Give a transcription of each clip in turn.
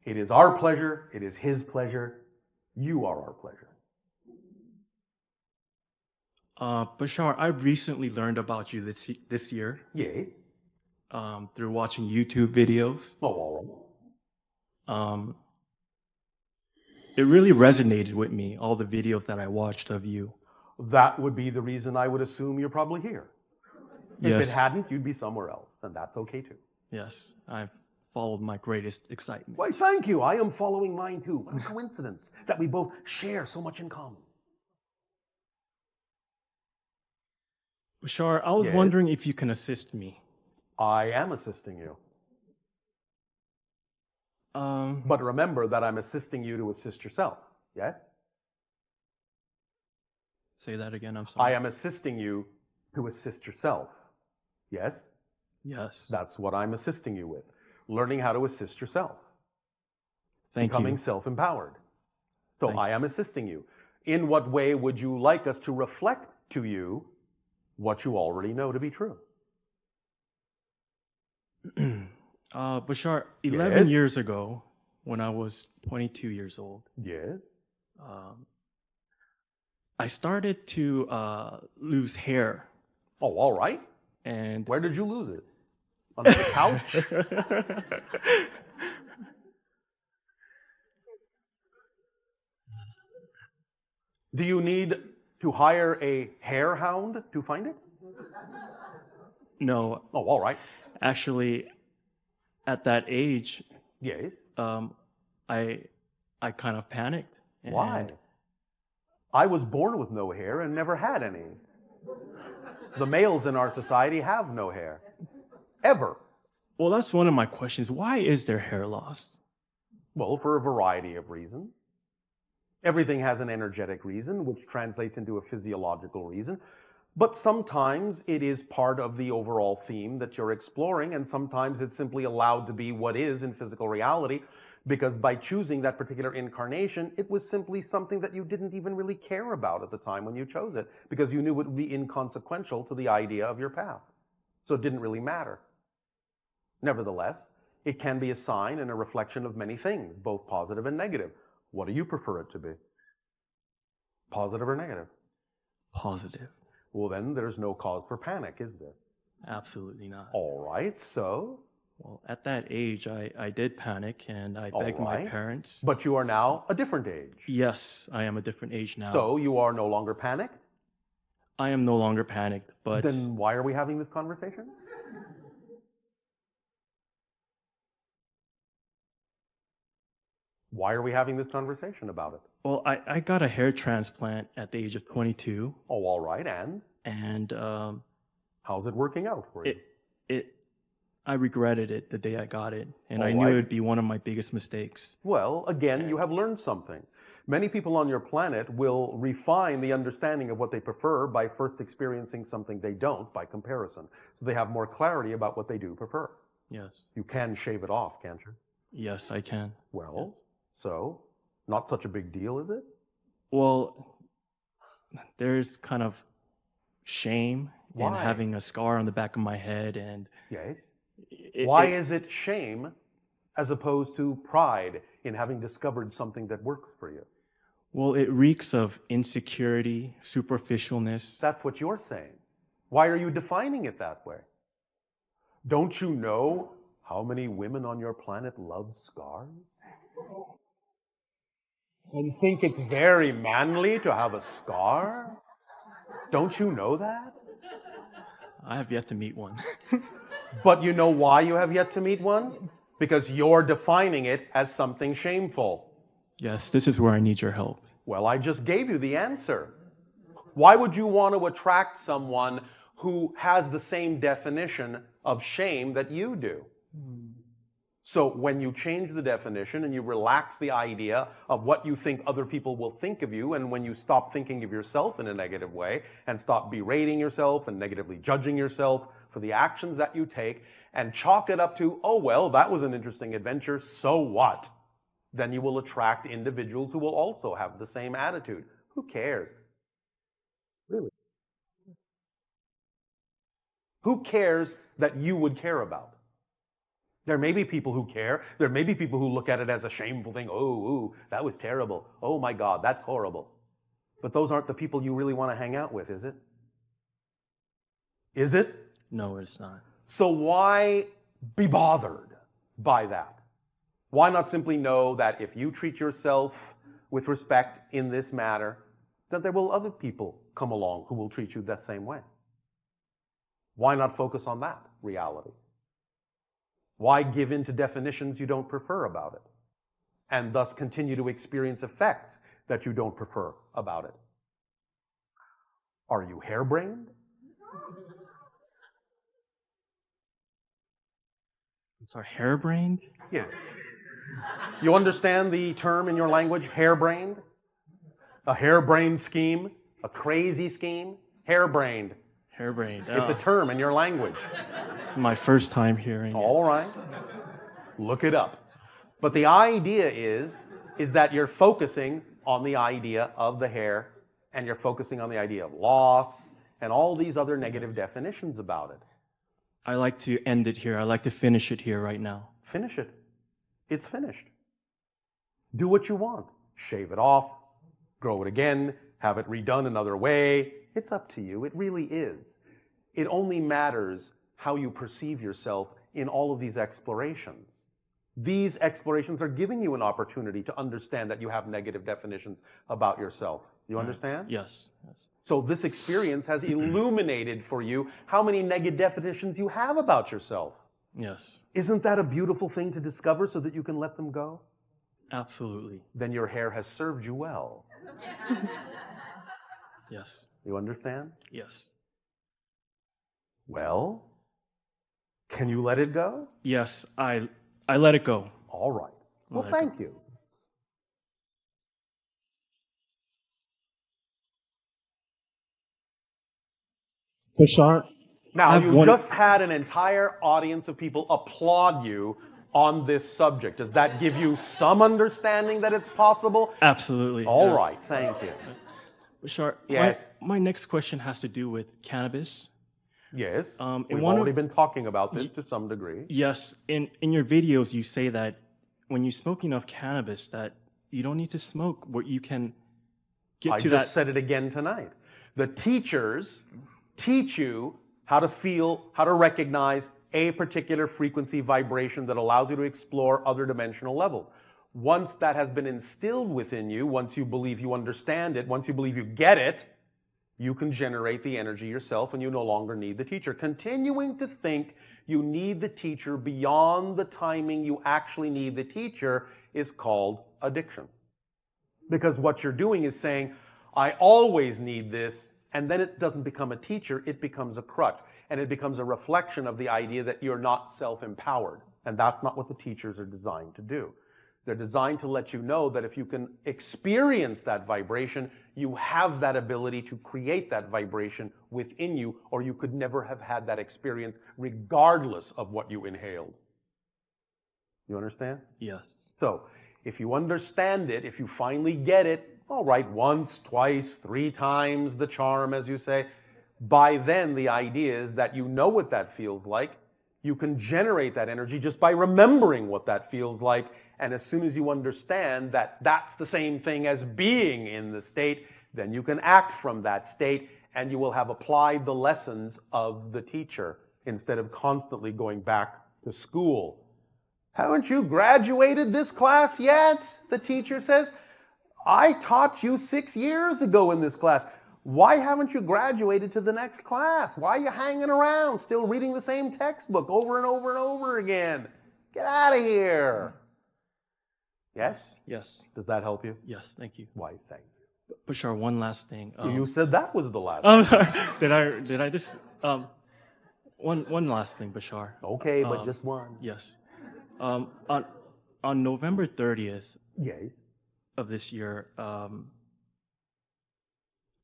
It is our pleasure. It is his pleasure. You are our pleasure. Bashar, I recently learned about you this year Yay. through watching YouTube videos. Oh, all Um, it really resonated with me, all the videos that I watched of you. right. That would be the reason I would assume you're probably here. If it Yes, hadn't, you'd be somewhere else, and that's okay too. yes, I've followed my greatest excitement. Why, thank you. I am following mine too. What a coincidence that we both share so much in common. Bashar, I was Yes. wondering if you can assist me. I am assisting you. But remember that I'm assisting you to assist yourself. Yes? Say that again, I'm I sorry. am assisting you to assist yourself. Yes? Yes, That's what I'm assisting you with. Learning how to assist yourself. thank Becoming you. self-empowered. So Thank I am assisting you. In what way would you like us to reflect to you what you already know to be true? Bashar, 11 Yes? years ago, when I was 22 years old, Yes? um, I started to lose hair. Oh, all right. And Where did you lose it? Under the couch? Do you need to hire a hair hound to find it? No, Oh, all right. actually, at that age, Yes. I kind of panicked. Why? And I was born with no hair and never had any. The males in our society have no hair. Ever. well, that's one of my questions. Why is there hair loss? Well, for a variety of reasons. Everything has an energetic reason, which translates into a physiological reason. But sometimes it is part of the overall theme that you're exploring, and sometimes it's simply allowed to be what is in physical reality, because by choosing that particular incarnation, it was simply something that you didn't even really care about at the time when you chose it, because you knew it would be inconsequential to the idea of your path. So it didn't really matter. Nevertheless, it can be a sign and a reflection of many things, both positive and negative. What do you prefer it to be? Positive or negative? Positive. Well, then there's no cause for panic, is there? Absolutely not. All right, so? Well, at that age, I did panic and I All begged my right. parents. But you are now a different age. Yes, I am a different age now. So you are no longer panicked? I am no longer panicked, but Then why are we having this conversation? Why are we having this conversation about it? well, I got a hair transplant at the age of 22, Oh, all right, and and how's it working out for you? I regretted it the day I got it, and I All knew right. it would be one of my biggest mistakes. Well, again, you have learned something. Many people on your planet will refine the understanding of what they prefer by first experiencing something they don't by comparison. So they have more clarity about what they do prefer. Yes, You can shave it off, can't you? yes, I can. Well, so not such a big deal, is it? Well, there's kind of shame in Why? having a scar on the back of my head, and Yes. it, Why it- is it shame as opposed to pride in having discovered something that works for you? well, it reeks of insecurity, superficialness. That's what you're saying. Why are you defining it that way? Don't you know how many women on your planet love scars? And think it's very manly to have a scar? Don't you know that? I have yet to meet one. But you know why you have yet to meet one? Because you're defining it as something shameful. Yes, this is where I need your help. Well, I just gave you the answer. Why would you want to attract someone who has the same definition of shame that you do? So when you change the definition and you relax the idea of what you think other people will think of you, and when you stop thinking of yourself in a negative way and stop berating yourself and negatively judging yourself for the actions that you take and chalk it up to, oh, well, that was an interesting adventure, so what? Then you will attract individuals who will also have the same attitude. Who cares? Really? Who cares that you would care about? There may be people who care. There may be people who look at it as a shameful thing. Oh, ooh, that was terrible. Oh my God, that's horrible. But those aren't the people you really want to hang out with, is it? Is it? No, it's not. So why be bothered by that? Why not simply know that if you treat yourself with respect in this matter, that there will other people come along who will treat you that same way? Why not focus on that reality? Why give in to definitions you don't prefer about it, and thus continue to experience effects that you don't prefer about it? Are you harebrained? I'm sorry, harebrained? Yeah. You understand the term in your language, harebrained? A harebrained scheme? A crazy scheme? Harebrained. Harebrained. It's a term in your language. It's my first time hearing All right. Look it up. But the idea is that you're focusing on the idea of the hare, and you're focusing on the idea of loss and all these other negative definitions about it. I like to end it here. I like to finish it here right now. Finish it. It's finished. Do what you want. Shave it off, grow it again, have it redone another way. It's up to you. It really is. It only matters how you perceive yourself in all of these explorations. These explorations are giving you an opportunity to understand that you have negative definitions about yourself. You understand? Yes. Yes. So this experience has illuminated for you how many negative definitions you have about yourself. Yes. Isn't that a beautiful thing to discover so that you can let them go? Absolutely. Then your hair has served you well. Yes. You understand? Yes. Well, can you let it go? Yes, I let it go. All right. Well, Let it go. thank you. Bashar, Now, I've you one- just had an entire audience of people applaud you on this subject. Does that give you some understanding that it's possible? Absolutely. All yes. right. Thank you. Bashar, Yes. my next question has to do with cannabis. Yes. In We've one of- already been talking about this to some degree. Yes, in your videos you say that when you smoke enough cannabis that you don't need to smoke, where you can get I to just that. said it again tonight. The teachers teach you how to feel, how to recognize a particular frequency vibration that allows you to explore other dimensional levels. Once that has been instilled within you, once you believe you understand it, once you believe you get it, you can generate the energy yourself and you no longer need the teacher. Continuing to think you need the teacher beyond the timing you actually need the teacher is called addiction. Because what you're doing is saying, I always need this, and then it doesn't become a teacher, it becomes a crutch. And it becomes a reflection of the idea that you're not self-empowered. And that's not what the teachers are designed to do. They're designed to let you know that if you can experience that vibration, you have that ability to create that vibration within you, or you could never have had that experience regardless of what you inhaled. You understand? Yes. So, if you understand it, if you finally get it, all right, once, twice, 3 times the charm, as you say, by then the idea is that you know what that feels like. You can generate that energy just by remembering what that feels like. And as soon as you understand that that's the same thing as being in the state, then you can act from that state and you will have applied the lessons of the teacher instead of constantly going back to school. Haven't you graduated this class yet? The teacher says. I taught you 6 years ago in this class. Why haven't you graduated to the next class? Why are you hanging around, still reading the same textbook over and over and over again? Get out of here. Yes? Yes. Does that help you? Yes. Thank you. Why, thank you. Bashar, one last thing. You said that was the last. Oh, sorry. Did I just one last thing, Bashar? Okay, but just one. Yes. On November 30th Yes. of this year,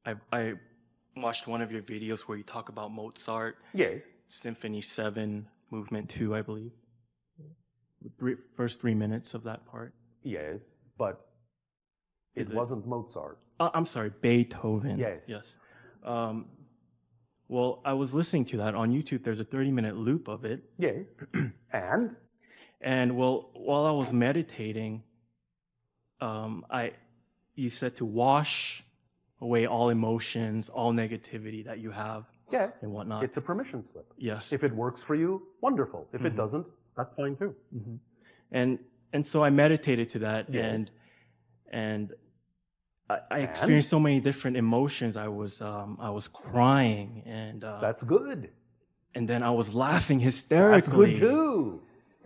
I watched one of your videos where you talk about Mozart, Yes. Symphony 7, Movement 2, I believe. First 3 minutes of that part. Yes, but it Is it- wasn't Mozart. I'm sorry, Beethoven. Yes. Yes. Well, I was listening to that on YouTube. There's a 30-minute loop of it. Yes. And? And well, while I was meditating, you said to wash away all emotions, all negativity that you have Yes, and whatnot. it's a permission slip. Yes. If it works for you, wonderful. If it Mhm. doesn't, that's fine too. And so I meditated to that, Yes. and I experienced so many different emotions. I was crying, and That's good. and then I was laughing That's hysterically. good too.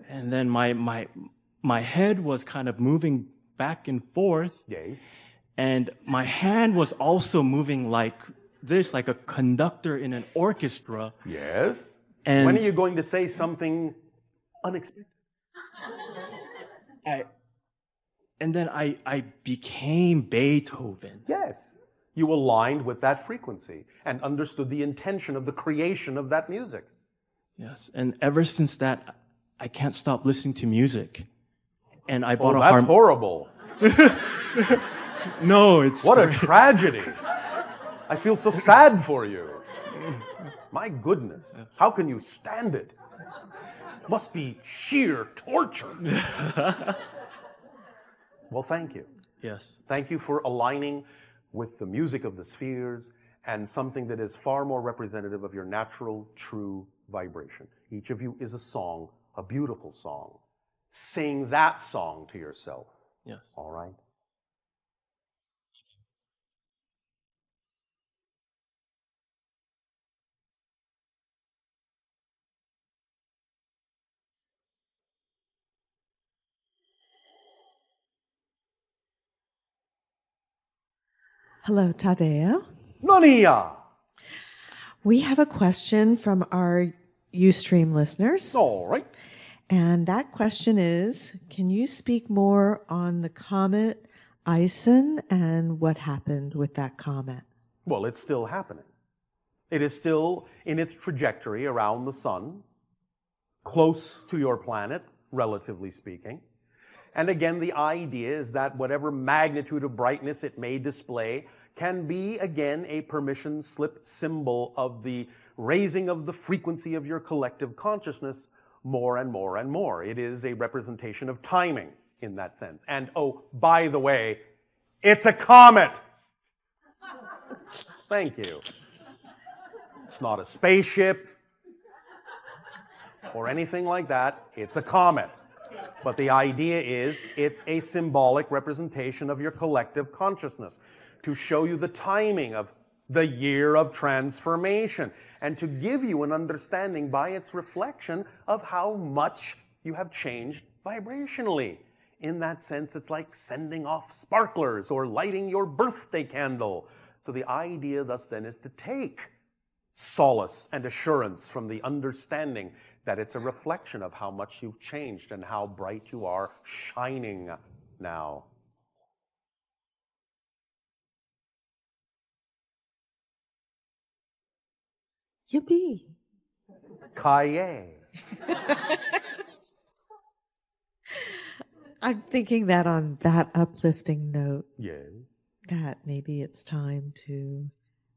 And then my head was kind of moving back and forth, Yay. and my hand was also moving like this, like a conductor in an orchestra. Yes. And When are you going to say something unexpected? And then I became Beethoven. Yes. You aligned with that frequency and understood the intention of the creation of that music. Yes, and ever since that, I can't stop listening to music. And I bought Oh, a that's horrible. No, it's What a great. tragedy. I feel so sad for you. My goodness. How can you stand it? Must be sheer torture. Well, thank you. Yes. Thank you for aligning with the music of the spheres and something that is far more representative of your natural, true vibration. Each of you is a song, a beautiful song. Sing that song to yourself. Yes. All right? Hello, Tadeo. Nania! We have a question from our Ustream listeners. All right. And that question is, can you speak more on the comet Ison and what happened with that comet? Well, it's still happening. It is still in its trajectory around the sun, close to your planet, relatively speaking. And again, the idea is that whatever magnitude of brightness it may display can be, again, a permission slip symbol of the raising of the frequency of your collective consciousness more and more and more. It is a representation of timing in that sense. And oh, by the way, it's a comet! Thank you. It's not a spaceship or anything like that. It's a comet. But the idea is it's a symbolic representation of your collective consciousness to show you the timing of the year of transformation and to give you an understanding by its reflection of how much you have changed vibrationally. In that sense, it's like sending off sparklers or lighting your birthday candle. So the idea thus then is to take solace and assurance from the understanding that it's a reflection of how much you've changed and how bright you are shining now. Yippee. Kaye. I'm thinking that on that uplifting note, Yes. that maybe it's time to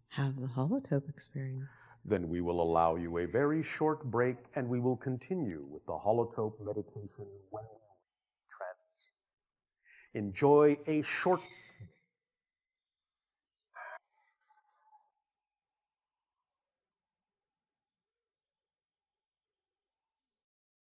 have the holotope experience. Then we will allow you a very short break and we will continue with the holotope meditation when we transition. Enjoy a short